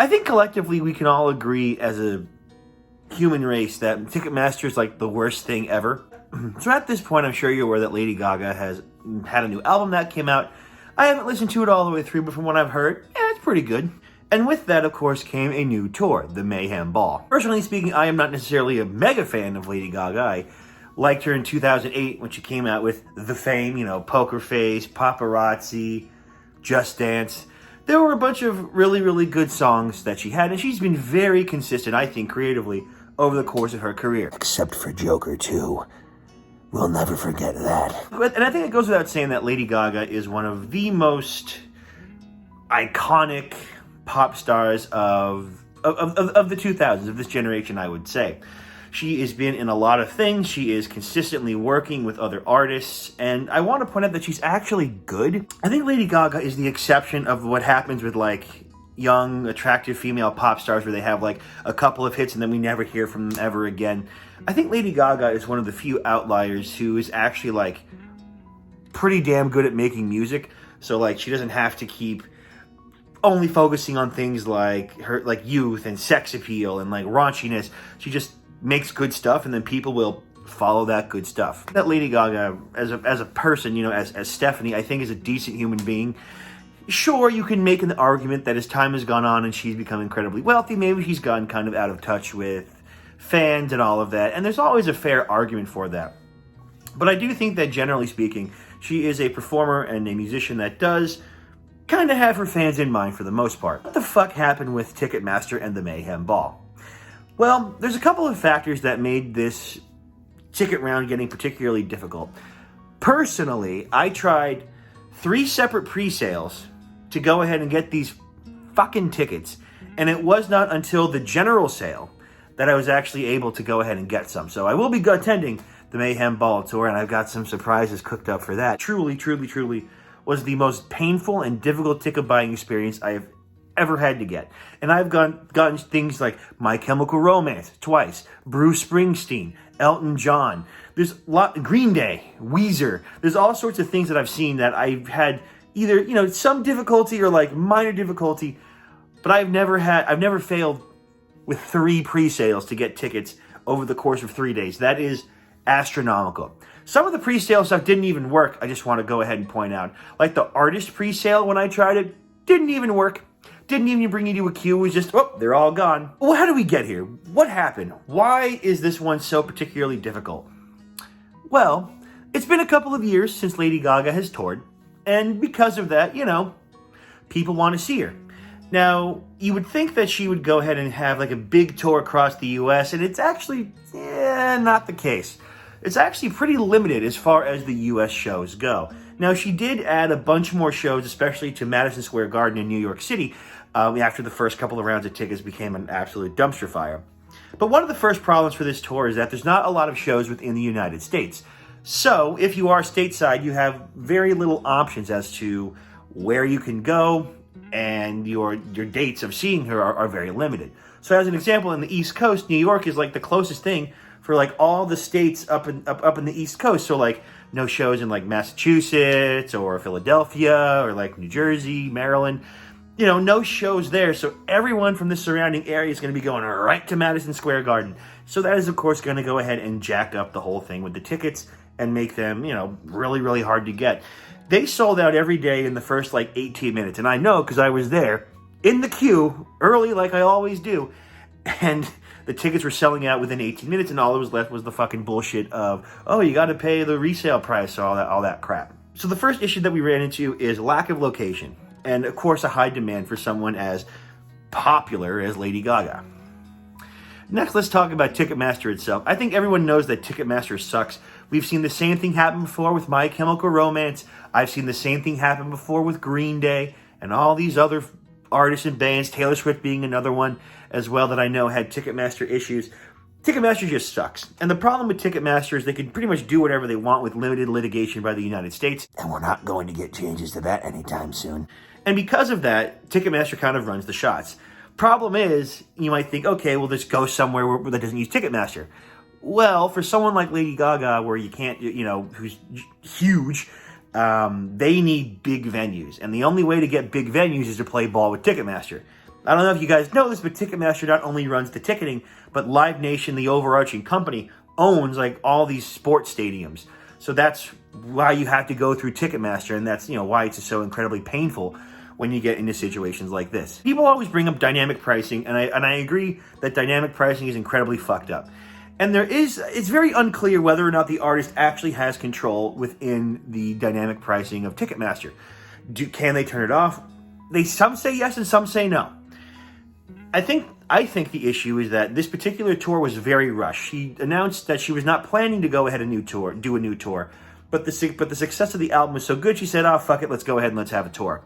I think collectively we can all agree as a human race that Ticketmaster is like the worst thing ever. So at this point, I'm sure you're aware that Lady Gaga has had a new album that came out. I haven't listened to it all the way through, but from what I've heard, it's pretty good. And with that, of course, came a new tour, the Mayhem Ball. Personally speaking, I am not necessarily a mega fan of Lady Gaga. I liked her in 2008 when she came out with the fame, Poker Face, Paparazzi, Just Dance. There were a bunch of really, really good songs that she had, and she's been very consistent, I think, creatively, over the course of her career. Except for Joker 2. We'll never forget that. And I think it goes without saying that Lady Gaga is one of the most iconic pop stars of the 2000s, of this generation, I would say. She has been in a lot of things. She is consistently working with other artists. And I want to point out that she's actually good. I think Lady Gaga is the exception of what happens with, like, young, attractive female pop stars where they have, like, a couple of hits and then we never hear from them ever again. I think Lady Gaga is one of the few outliers who is actually, like, pretty damn good at making music. So, like, she doesn't have to keep only focusing on things like her, like, youth and sex appeal and, like, raunchiness. She just makes good stuff, and then people will follow that good stuff. That Lady Gaga, as a person, as Stephanie, I think is a decent human being. Sure, you can make an argument that as time has gone on and she's become incredibly wealthy, maybe she's gotten kind of out of touch with fans and all of that, and there's always a fair argument for that. But I do think that, generally speaking, she is a performer and a musician that does kind of have her fans in mind for the most part. What the fuck happened with Ticketmaster and the Mayhem Ball? Well, there's a couple of factors that made this ticket round getting particularly difficult. Personally, I tried 3 separate pre-sales to go ahead and get these fucking tickets, and it was not until the general sale that I was actually able to go ahead and get some. So I will be attending the Mayhem Ball tour, and I've got some surprises cooked up for that. Truly, truly, truly was the most painful and difficult ticket buying experience I have ever had to get. And I've gotten things like My Chemical Romance twice, Bruce Springsteen, Elton John. There's Green Day, Weezer. There's all sorts of things that I've seen that I've had either, some difficulty or like minor difficulty, but I've never failed with 3 pre-sales to get tickets over the course of 3 days. That is astronomical. Some of the pre-sale stuff didn't even work, I just want to go ahead and point out. Like the artist pre-sale, when I tried it, didn't even work. Didn't even bring you to a queue. It was just, they're all gone. Well, how do we get here? What happened? Why is this one so particularly difficult? Well, it's been a couple of years since Lady Gaga has toured, and because of that, people want to see her. Now, you would think that she would go ahead and have like a big tour across the US, and it's actually not the case. It's actually pretty limited as far as the US shows go. Now, she did add a bunch more shows, especially to Madison Square Garden in New York City, after the first couple of rounds of tickets became an absolute dumpster fire. But one of the first problems for this tour is that there's not a lot of shows within the United States. So, if you are stateside, you have very little options as to where you can go, and your dates of seeing her are very limited. So, as an example, in the East Coast, New York is like the closest thing for like all the states up in the East Coast. So, like, no shows in like Massachusetts or Philadelphia or like New Jersey, Maryland. No shows there. So everyone from the surrounding area is going to be going right to Madison Square Garden. So that is, of course, going to go ahead and jack up the whole thing with the tickets and make them, really, really hard to get. They sold out every day in the first like 18 minutes. And I know because I was there in the queue early like I always do. And the tickets were selling out within 18 minutes, and all that was left was the fucking bullshit of, you got to pay the resale price, all that crap. So the first issue that we ran into is lack of location, and of course a high demand for someone as popular as Lady Gaga. Next, let's talk about Ticketmaster itself. I think everyone knows that Ticketmaster sucks. We've seen the same thing happen before with My Chemical Romance. I've seen the same thing happen before with Green Day and all these other artists and bands, Taylor Swift being another one as well that I know had Ticketmaster issues. Ticketmaster just sucks. And the problem with Ticketmaster is they can pretty much do whatever they want with limited litigation by the United States. And we're not going to get changes to that anytime soon. And because of that, Ticketmaster kind of runs the shots. Problem is, you might think, okay, well, just go somewhere that doesn't use Ticketmaster. Well, for someone like Lady Gaga, where you can't, who's huge, they need big venues. And the only way to get big venues is to play ball with Ticketmaster. I don't know if you guys know this, but Ticketmaster not only runs the ticketing, but Live Nation, the overarching company, owns like all these sports stadiums. So that's why you have to go through Ticketmaster, and that's, why it's so incredibly painful when you get into situations like this. People always bring up dynamic pricing, and I agree that dynamic pricing is incredibly fucked up. And it's very unclear whether or not the artist actually has control within the dynamic pricing of Ticketmaster. Can they turn it off? Some say yes and some say no. I think the issue is that this particular tour was very rushed. She announced that she was not planning to go ahead and do a new tour, but the success of the album was so good, she said, "Oh, fuck it, let's go ahead and let's have a tour."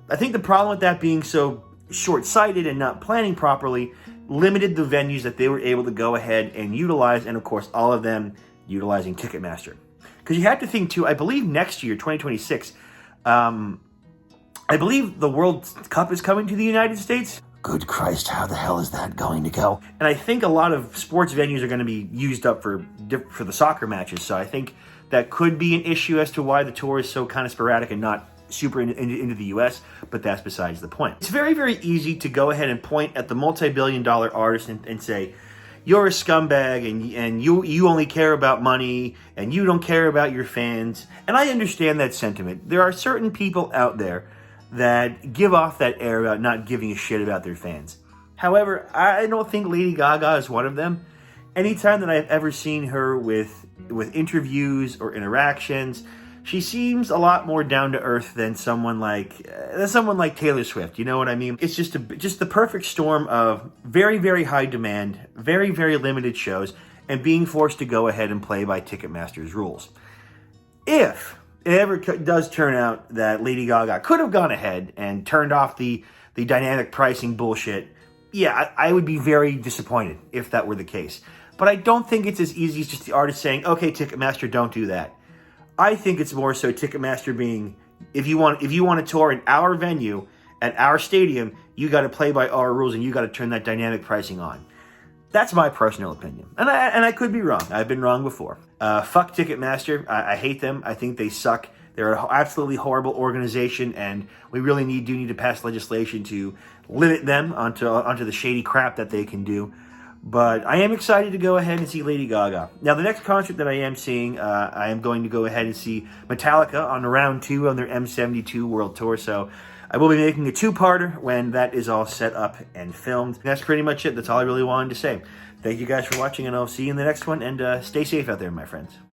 I think the problem with that being so short-sighted and not planning properly limited the venues that they were able to go ahead and utilize, and of course, all of them utilizing Ticketmaster. Because you have to think too, I believe next year, 2026, I believe the World Cup is coming to the United States. Good Christ, how the hell is that going to go? And I think a lot of sports venues are going to be used up for the soccer matches. So I think that could be an issue as to why the tour is so kind of sporadic and not super into the U.S., but that's besides the point. It's very, very easy to go ahead and point at the multi-billion-dollar artist and say, you're a scumbag and you only care about money and you don't care about your fans. And I understand that sentiment. There are certain people out there that give off that air about not giving a shit about their fans. However, I don't think Lady Gaga is one of them. Anytime that I've ever seen her with interviews or interactions, she seems a lot more down to earth than someone like Taylor Swift. You know what I mean? It's just the perfect storm of very, very high demand, very, very limited shows, and being forced to go ahead and play by Ticketmaster's rules. If it ever does turn out that Lady Gaga could have gone ahead and turned off the dynamic pricing bullshit, yeah, I would be very disappointed if that were the case. But I don't think it's as easy as just the artist saying, okay, Ticketmaster, don't do that. I think it's more so Ticketmaster being, if you want to tour in our venue, at our stadium, you got to play by our rules and you got to turn that dynamic pricing on. That's my personal opinion. And I could be wrong. I've been wrong before. Fuck Ticketmaster. I hate them. I think they suck. They're an absolutely horrible organization, and we really do need to pass legislation to limit them onto the shady crap that they can do. But I am excited to go ahead and see Lady Gaga. Now, the next concert that I am seeing, I am going to go ahead and see Metallica on round 2 on their M72 World Tour. So I will be making a 2-parter when that is all set up and filmed. That's pretty much it. That's all I really wanted to say. Thank you guys for watching, and I'll see you in the next one. And stay safe out there, my friends.